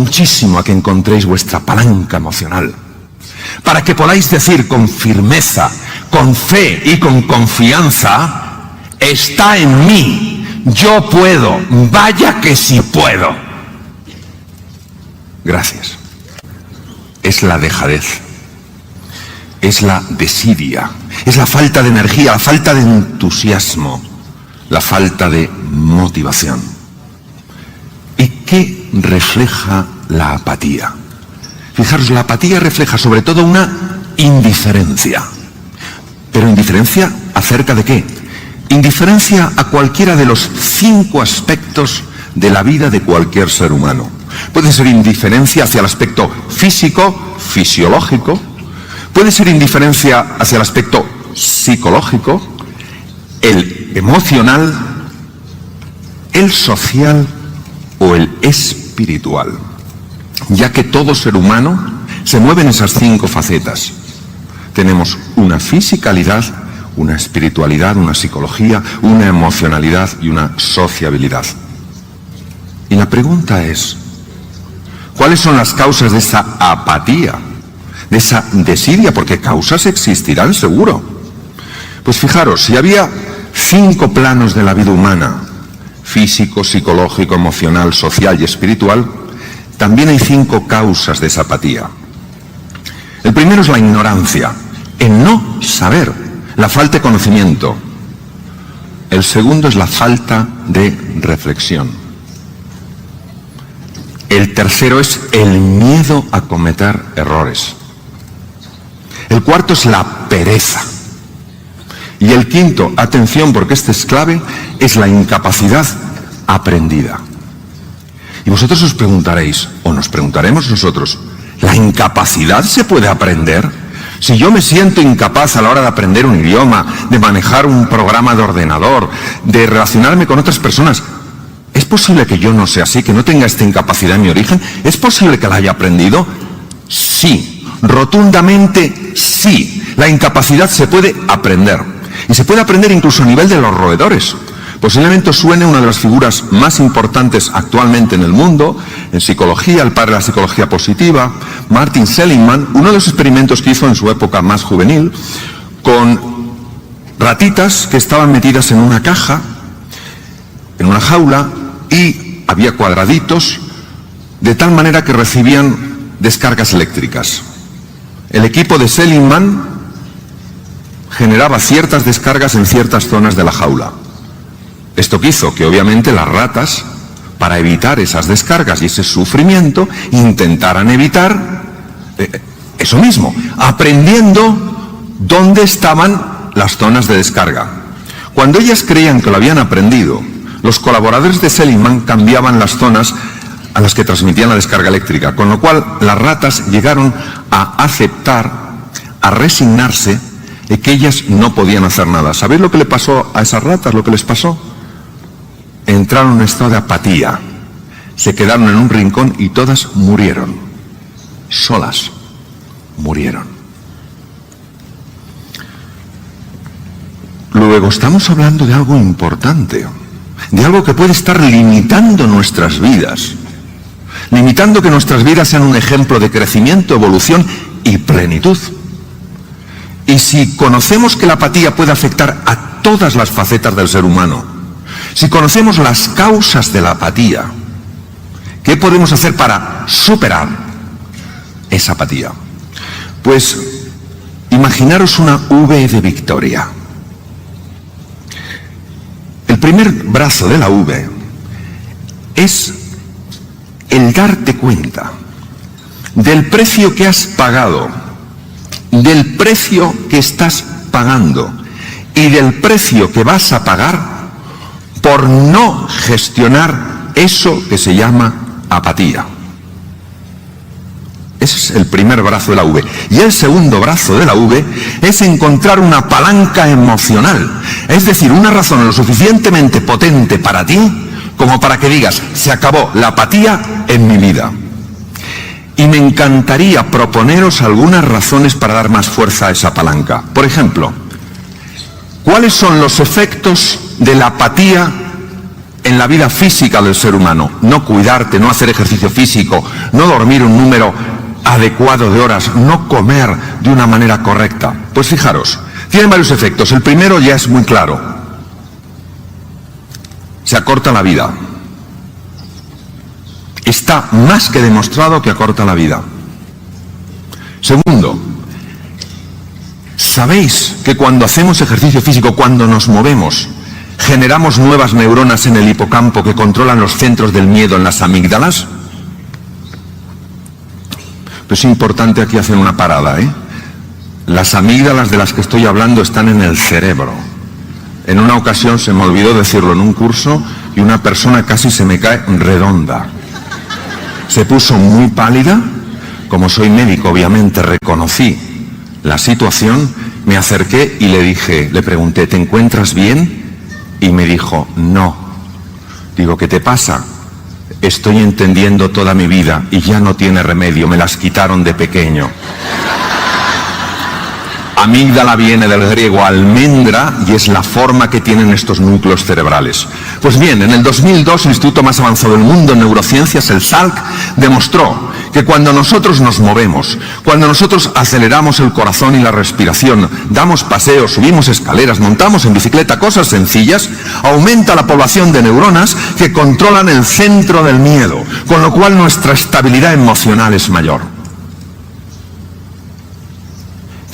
muchísimo a que encontréis vuestra palanca emocional, para que podáis decir con firmeza, con fe y con confianza: está en mí, yo puedo, vaya que sí puedo. Gracias. Es la dejadez, es la desidia, es la falta de energía, la falta de entusiasmo, la falta de motivación. ¿Y qué refleja la apatía? Fijaros, la apatía refleja sobre todo una indiferencia. ¿Pero indiferencia acerca de qué? Indiferencia a cualquiera de los 5 aspectos de la vida de cualquier ser humano. Puede ser indiferencia hacia el aspecto físico, fisiológico. Puede ser indiferencia hacia el aspecto psicológico, el emocional, el social o el espiritual, ya que todo ser humano se mueve en esas 5 facetas. Tenemos una fisicalidad, una espiritualidad, una psicología, una emocionalidad y una sociabilidad. Y la pregunta es: ¿cuáles son las causas de esa apatía, de esa desidia? Porque causas existirán seguro. Pues fijaros, si había 5 planos de la vida humana: físico, psicológico, emocional, social y espiritual, también hay 5 causas de esa apatía. El primero es la ignorancia, el no saber, la falta de conocimiento. El segundo es la falta de reflexión. El tercero es el miedo a cometer errores. El cuarto es la pereza. Y el quinto, atención porque este es clave, es la incapacidad aprendida. Y vosotros os preguntaréis, o nos preguntaremos nosotros: ¿la incapacidad se puede aprender? Si yo me siento incapaz a la hora de aprender un idioma, de manejar un programa de ordenador, de relacionarme con otras personas, ¿es posible que yo no sea así, que no tenga esta incapacidad en mi origen? ¿Es posible que la haya aprendido? Sí, rotundamente sí. La incapacidad se puede aprender. Y se puede aprender incluso a nivel de los roedores. Posiblemente os suene una de las figuras más importantes actualmente en el mundo, en psicología, el padre de la psicología positiva, Martin Seligman. Uno de los experimentos que hizo en su época más juvenil, con ratitas que estaban metidas en una caja, en una jaula, y había cuadraditos, de tal manera que recibían descargas eléctricas. El equipo de Seligman generaba ciertas descargas en ciertas zonas de la jaula. Esto que hizo que obviamente las ratas, para evitar esas descargas y ese sufrimiento, intentaran evitar eso mismo, aprendiendo dónde estaban las zonas de descarga. Cuando ellas creían que lo habían aprendido, los colaboradores de Seligman cambiaban las zonas a las que transmitían la descarga eléctrica, con lo cual las ratas llegaron a aceptar, a resignarse de que ellas no podían hacer nada. ¿Sabéis lo que le pasó a esas ratas? Lo que les pasó: entraron en un estado de apatía, se quedaron en un rincón y todas murieron, solas, murieron. Luego estamos hablando de algo importante, de algo que puede estar limitando nuestras vidas, limitando que nuestras vidas sean un ejemplo de crecimiento, evolución y plenitud. Y si conocemos que la apatía puede afectar a todas las facetas del ser humano, si conocemos las causas de la apatía, ¿qué podemos hacer para superar esa apatía? Pues imaginaros una V de Victoria. El primer brazo de la V es el darte cuenta del precio que has pagado, del precio que estás pagando y del precio que vas a pagar por no gestionar eso que se llama apatía. Ese es el primer brazo de la V. Y el segundo brazo de la V es encontrar una palanca emocional, es decir, una razón lo suficientemente potente para ti como para que digas: se acabó la apatía en mi vida. Y me encantaría proponeros algunas razones para dar más fuerza a esa palanca. Por ejemplo, ¿cuáles son los efectos de la apatía en la vida física del ser humano. No cuidarte, no hacer ejercicio físico, no dormir un número adecuado de horas, no comer de una manera correcta. Pues fijaros, tienen varios efectos. El primero ya es muy claro. Se acorta la vida. Está más que demostrado que acorta la vida. Segundo, ¿sabéis que cuando hacemos ejercicio físico, cuando nos movemos, generamos nuevas neuronas en el hipocampo que controlan los centros del miedo en las amígdalas? Pues es importante aquí hacer una parada, ¿eh? Las amígdalas de las que estoy hablando están en el cerebro. En una ocasión se me olvidó decirlo en un curso y una persona casi se me cae redonda. Se puso muy pálida. Como soy médico, obviamente reconocí la situación, me acerqué y le dije, le pregunté, ¿te encuentras bien? Y me dijo, no. Digo, ¿qué te pasa? Estoy entendiendo toda mi vida y ya no tiene remedio, me las quitaron de pequeño. Amígdala viene del griego almendra y es la forma que tienen estos núcleos cerebrales. Pues bien, en el 2002 el Instituto más avanzado del mundo en neurociencias, el Salk, demostró que cuando nosotros nos movemos, cuando nosotros aceleramos el corazón y la respiración, damos paseos, subimos escaleras, montamos en bicicleta, cosas sencillas, aumenta la población de neuronas que controlan el centro del miedo, con lo cual nuestra estabilidad emocional es mayor.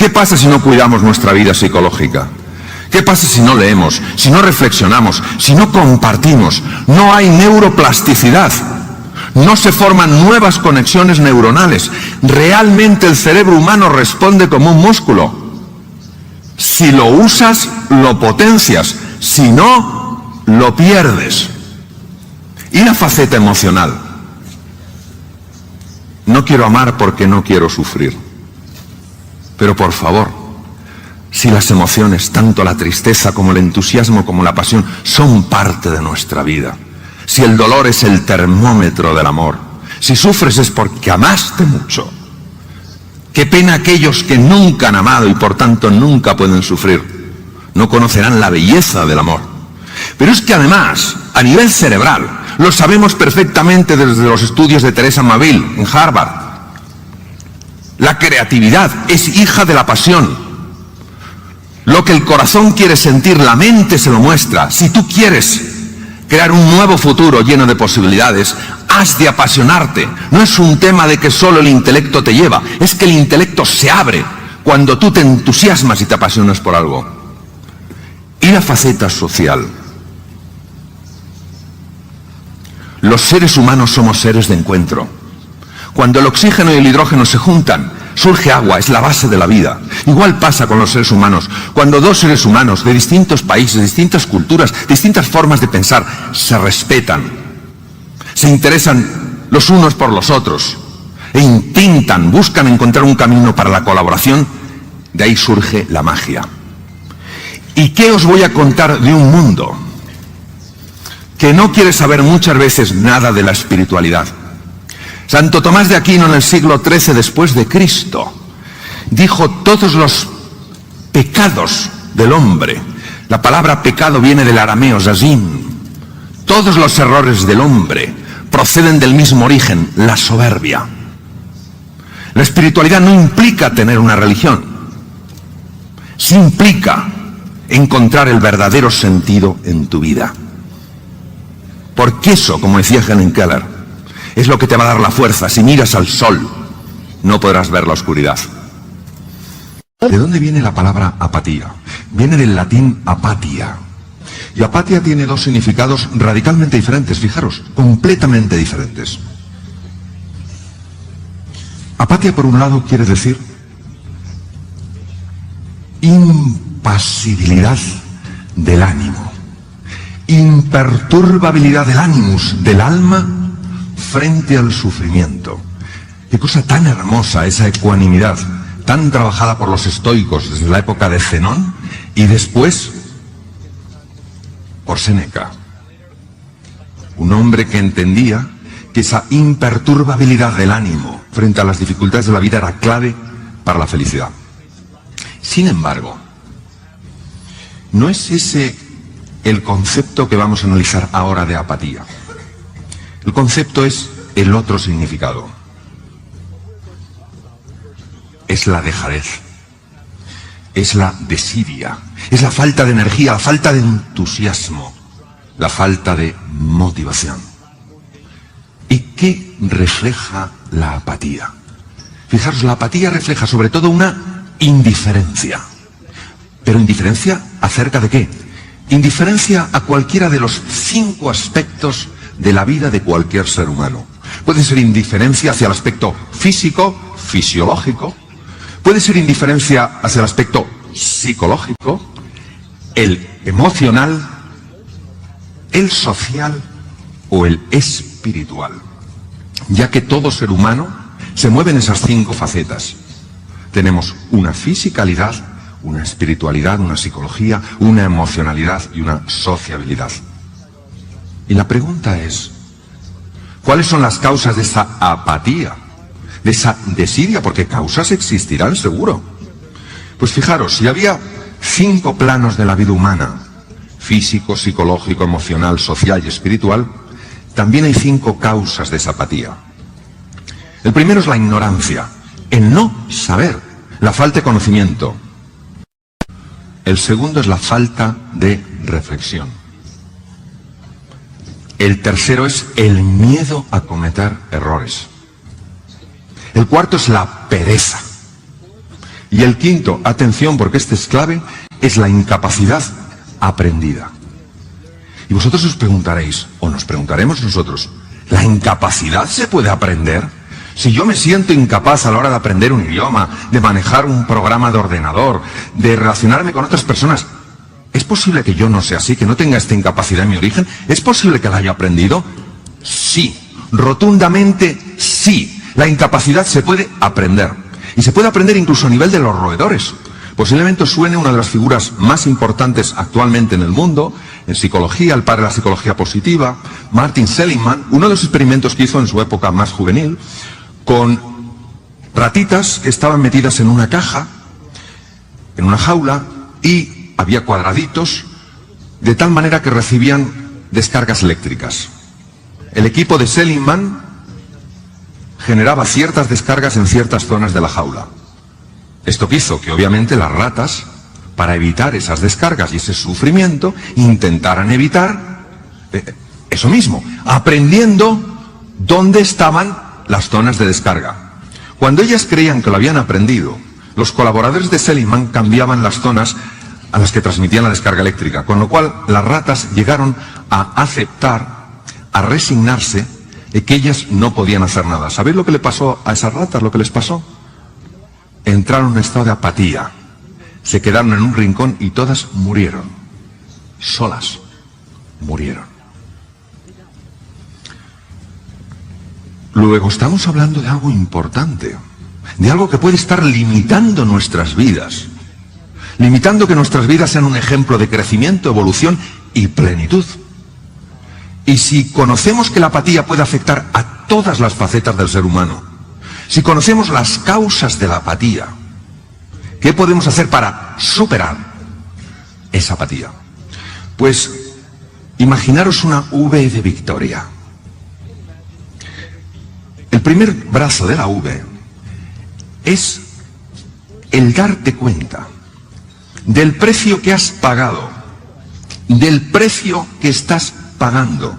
¿Qué pasa si no cuidamos nuestra vida psicológica? ¿Qué pasa si no leemos, si no reflexionamos, si no compartimos? No hay neuroplasticidad. No se forman nuevas conexiones neuronales. Realmente el cerebro humano responde como un músculo. Si lo usas, lo potencias. Si no, lo pierdes. Y la faceta emocional. No quiero amar porque no quiero sufrir. Pero por favor, si las emociones, tanto la tristeza como el entusiasmo como la pasión, son parte de nuestra vida, si el dolor es el termómetro del amor, si sufres es porque amaste mucho, qué pena aquellos que nunca han amado y por tanto nunca pueden sufrir, no conocerán la belleza del amor. Pero es que además, a nivel cerebral, lo sabemos perfectamente desde los estudios de Teresa Maville en Harvard. La creatividad es hija de la pasión. Lo que el corazón quiere sentir, la mente se lo muestra. Si tú quieres crear un nuevo futuro lleno de posibilidades, has de apasionarte. No es un tema de que solo el intelecto te lleva, es que el intelecto se abre cuando tú te entusiasmas y te apasionas por algo. Y la faceta social. Los seres humanos somos seres de encuentro. Cuando el oxígeno y el hidrógeno se juntan, surge agua, es la base de la vida. Igual pasa con los seres humanos. Cuando dos seres humanos de distintos países, distintas culturas, distintas formas de pensar, se respetan, se interesan los unos por los otros e intentan, buscan encontrar un camino para la colaboración, de ahí surge la magia. ¿Y qué os voy a contar de un mundo que no quiere saber muchas veces nada de la espiritualidad? Santo Tomás de Aquino en el siglo XIII después de Cristo dijo todos los pecados del hombre. La palabra pecado viene del arameo zazim. Todos los errores del hombre proceden del mismo origen, la soberbia. La espiritualidad no implica tener una religión, sí implica encontrar el verdadero sentido en tu vida. Porque eso, como decía Helen Keller, es lo que te va a dar la fuerza. Si miras al sol, no podrás ver la oscuridad. ¿De dónde viene la palabra apatía? Viene del latín apatia. Y apatia tiene dos significados radicalmente diferentes, fijaros, completamente diferentes. Apatia, por un lado, quiere decir impasibilidad del ánimo, imperturbabilidad del ánimus, del alma, frente al sufrimiento. Qué cosa tan hermosa esa ecuanimidad, tan trabajada por los estoicos desde la época de Zenón y después por Séneca. Un hombre que entendía que esa imperturbabilidad del ánimo frente a las dificultades de la vida era clave para la felicidad. Sin embargo, no es ese el concepto que vamos a analizar ahora de apatía. El concepto es el otro significado. Es la dejadez, es la desidia, es la falta de energía, la falta de entusiasmo, la falta de motivación. ¿Y qué refleja la apatía? Fijaros, la apatía refleja sobre todo una indiferencia. ¿Pero indiferencia acerca de qué? Indiferencia a cualquiera de los 5 aspectos de la vida de cualquier ser humano. Puede ser indiferencia hacia el aspecto físico, fisiológico. Puede ser indiferencia hacia el aspecto psicológico, el emocional, el social o el espiritual. Ya que todo ser humano se mueve en esas 5 facetas. Tenemos una fisicalidad, una espiritualidad, una psicología, una emocionalidad y una sociabilidad. Y la pregunta es, ¿cuáles son las causas de esa apatía, de esa desidia? Porque causas existirán seguro. Pues fijaros, si había 5 planos de la vida humana, físico, psicológico, emocional, social y espiritual, también hay 5 causas de esa apatía. El primero es la ignorancia, el no saber, la falta de conocimiento. El segundo es la falta de reflexión. El tercero es el miedo a cometer errores. El cuarto es la pereza. Y el quinto, atención porque este es clave, es la incapacidad aprendida. Y vosotros os preguntaréis, o nos preguntaremos nosotros, ¿la incapacidad se puede aprender? Si yo me siento incapaz a la hora de aprender un idioma, de manejar un programa de ordenador, de relacionarme con otras personas, ¿es posible que yo no sea así, que no tenga esta incapacidad en mi origen? ¿Es posible que la haya aprendido? Sí, rotundamente sí. La incapacidad se puede aprender. Y se puede aprender incluso a nivel de los roedores. Posiblemente os suene una de las figuras más importantes actualmente en el mundo, en psicología, el padre de la psicología positiva, Martin Seligman, uno de los experimentos que hizo en su época más juvenil, con ratitas que estaban metidas en una caja, en una jaula, y había cuadraditos, de tal manera que recibían descargas eléctricas. El equipo de Seligman generaba ciertas descargas en ciertas zonas de la jaula. Esto que hizo que obviamente las ratas, para evitar esas descargas y ese sufrimiento, intentaran evitar eso mismo, aprendiendo dónde estaban las zonas de descarga. Cuando ellas creían que lo habían aprendido, los colaboradores de Seligman cambiaban las zonas a las que transmitían la descarga eléctrica, con lo cual las ratas llegaron a aceptar, a resignarse de que ellas no podían hacer nada. ¿Sabéis lo que le pasó a esas ratas? Lo que les pasó. Entraron en un estado de apatía, se quedaron en un rincón y todas murieron, solas, murieron. Luego estamos hablando de algo importante, de algo que puede estar limitando nuestras vidas, limitando que nuestras vidas sean un ejemplo de crecimiento, evolución y plenitud. Y si conocemos que la apatía puede afectar a todas las facetas del ser humano, si conocemos las causas de la apatía, ¿qué podemos hacer para superar esa apatía? Pues imaginaros una V de Victoria. El primer brazo de la V es el darte cuenta del precio que has pagado, del precio que estás pagando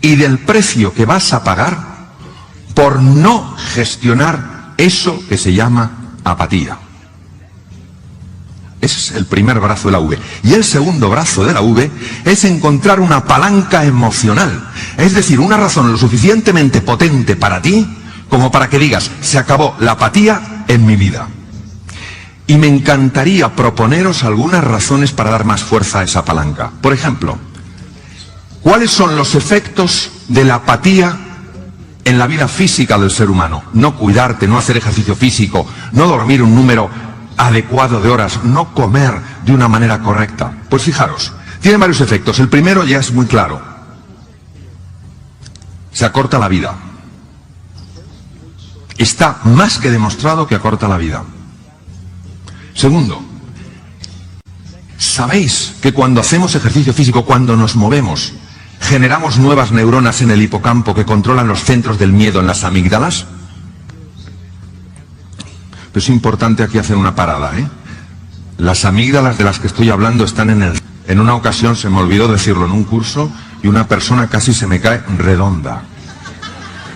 y del precio que vas a pagar por no gestionar eso que se llama apatía. Ese es el primer brazo de la V. Y el segundo brazo de la V es encontrar una palanca emocional. Es decir, una razón lo suficientemente potente para ti como para que digas, se acabó la apatía en mi vida. Y me encantaría proponeros algunas razones para dar más fuerza a esa palanca. Por ejemplo, ¿cuáles son los efectos de la apatía en la vida física del ser humano? No cuidarte, no hacer ejercicio físico, no dormir un número adecuado de horas, no comer de una manera correcta. Pues fijaros, tiene varios efectos. El primero ya es muy claro. Se acorta la vida. Está más que demostrado que acorta la vida. Segundo, ¿Sabéis que cuando hacemos ejercicio físico, cuando nos movemos, generamos nuevas neuronas en el hipocampo que controlan los centros del miedo en las amígdalas? Pero es importante aquí hacer una parada, ¿eh? Las amígdalas de las que estoy hablando están en el... En una ocasión se me olvidó decirlo en un curso y una persona casi se me cae redonda.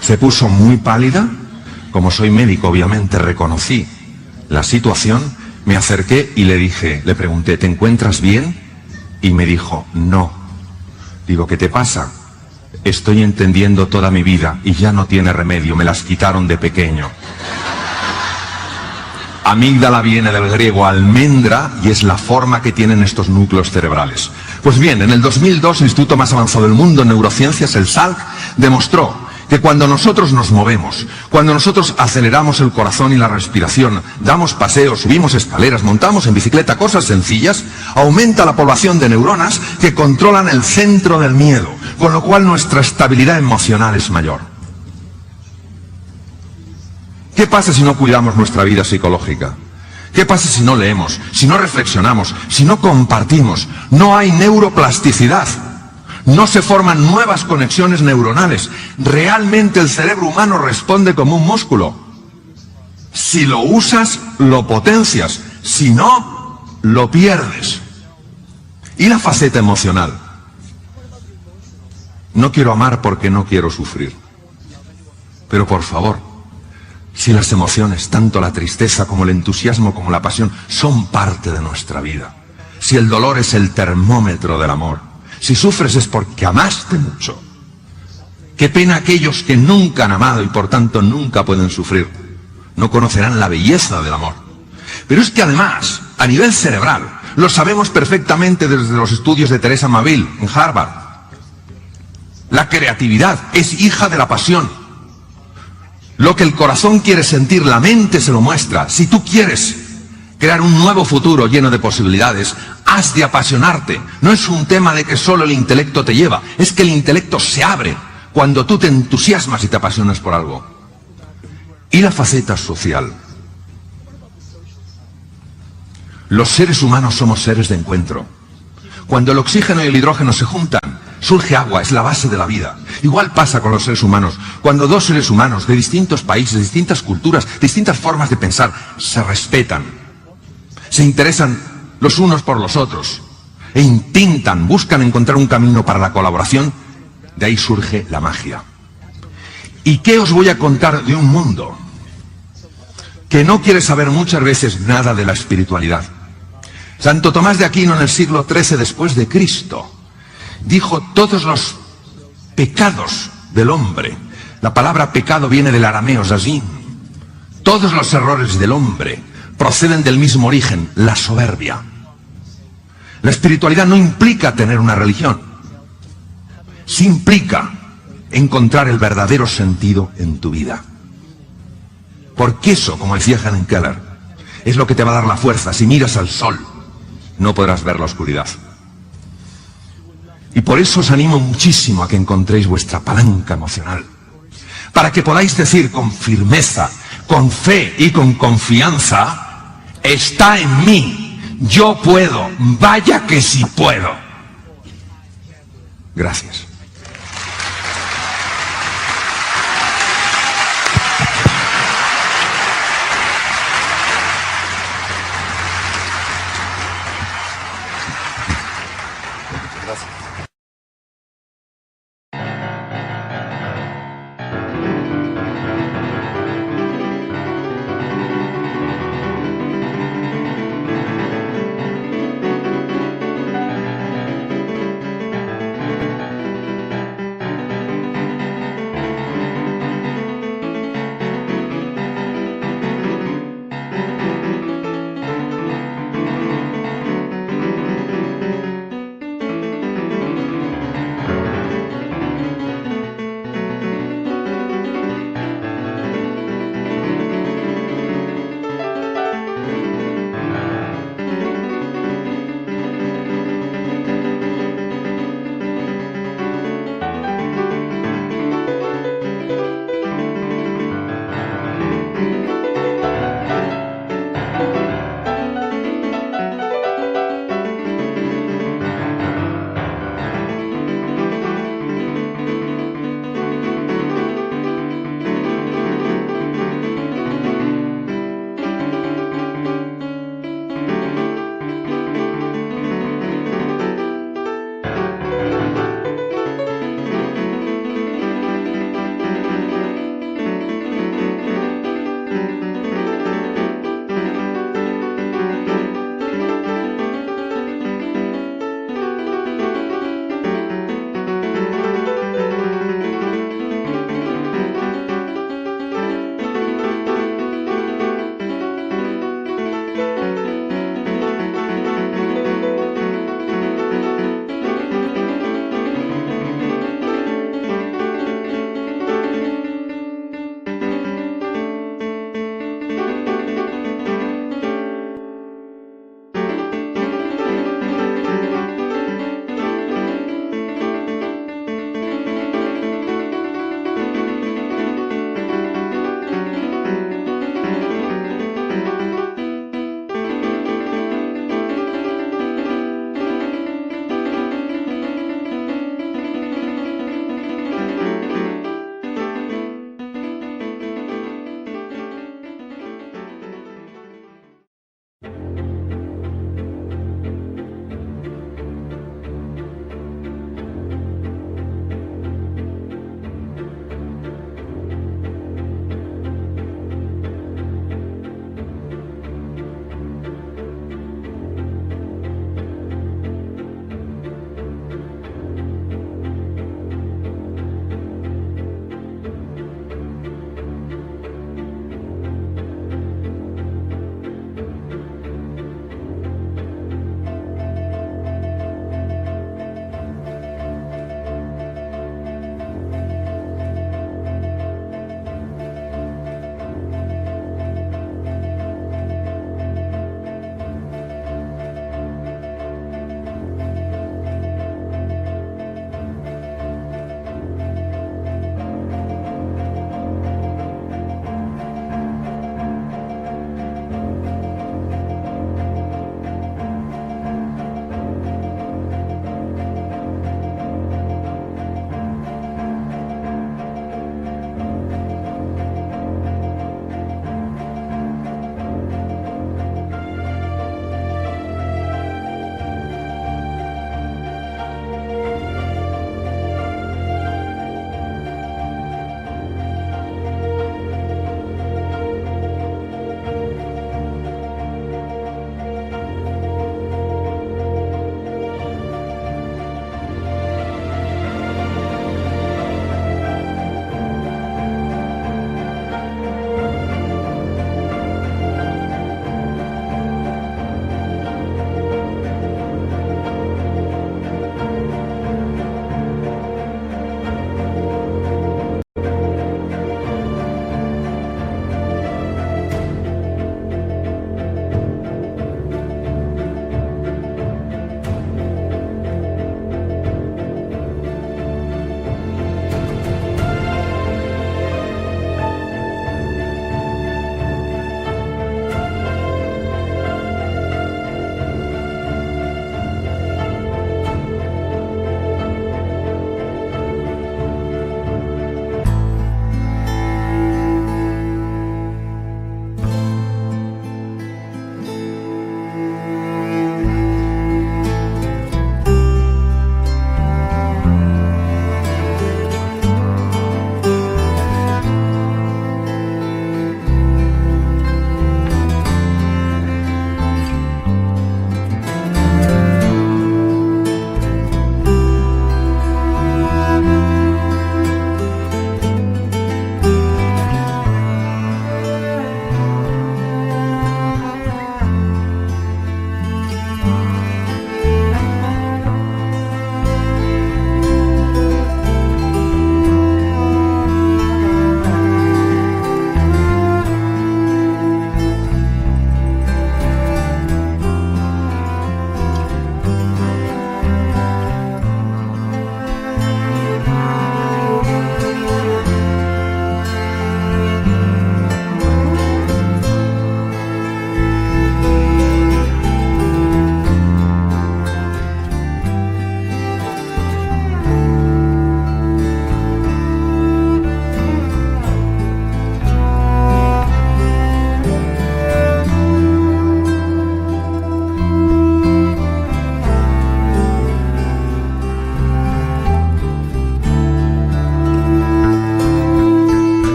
Se puso muy pálida. Como soy médico, obviamente reconocí la situación, me acerqué y le dije, le pregunté, ¿te encuentras bien? Y me dijo, no. Digo, ¿qué te pasa? Estoy entendiendo toda mi vida y ya no tiene remedio, me las quitaron de pequeño. Amígdala viene del griego almendra y es la forma que tienen estos núcleos cerebrales. Pues bien, en el 2002 el Instituto más avanzado del mundo en neurociencias, el Salk, demostró que cuando nosotros nos movemos, cuando nosotros aceleramos el corazón y la respiración, damos paseos, subimos escaleras, montamos en bicicleta, cosas sencillas, aumenta la población de neuronas que controlan el centro del miedo, con lo cual nuestra estabilidad emocional es mayor. ¿Qué pasa si no cuidamos nuestra vida psicológica? ¿Qué pasa si no leemos, si no reflexionamos, si no compartimos? No hay neuroplasticidad. No se forman nuevas conexiones neuronales. Realmente el cerebro humano responde como un músculo. Si lo usas, lo potencias. Si no, lo pierdes. ¿Y la faceta emocional? No quiero amar porque no quiero sufrir. Pero por favor, si las emociones, tanto la tristeza como el entusiasmo como la pasión, son parte de nuestra vida, si el dolor es el termómetro del amor, si sufres es porque amaste mucho. Qué pena aquellos que nunca han amado y por tanto nunca pueden sufrir. No conocerán la belleza del amor. Pero es que además, a nivel cerebral, lo sabemos perfectamente desde los estudios de Teresa Maville en Harvard. La creatividad es hija de la pasión. Lo que el corazón quiere sentir, la mente se lo muestra. Si tú quieres crear un nuevo futuro lleno de posibilidades, has de apasionarte. No es un tema de que solo el intelecto te lleva, es que el intelecto se abre cuando tú te entusiasmas y te apasionas por algo. Y la faceta social. Los seres humanos somos seres de encuentro. Cuando el oxígeno y el hidrógeno se juntan, surge agua, es la base de la vida. Igual pasa con los seres humanos. Cuando dos seres humanos de distintos países, distintas culturas, distintas formas de pensar, se respetan, se interesan los unos por los otros, e intentan, buscan encontrar un camino para la colaboración, de ahí surge la magia. ¿Y qué os voy a contar de un mundo que no quiere saber muchas veces nada de la espiritualidad? Santo Tomás de Aquino en el siglo XIII después de Cristo dijo: todos los pecados del hombre, la palabra pecado viene del arameo zazín, todos los errores del hombre proceden del mismo origen, la soberbia. La espiritualidad no implica tener una religión, sí implica encontrar el verdadero sentido en tu vida. Porque eso, como decía Helen Keller, es lo que te va a dar la fuerza. Si miras al sol, no podrás ver la oscuridad. Y por eso os animo muchísimo a que encontréis vuestra palanca emocional, para que podáis decir con firmeza, con fe y con confianza: está en mí, yo puedo, vaya que sí puedo. Gracias.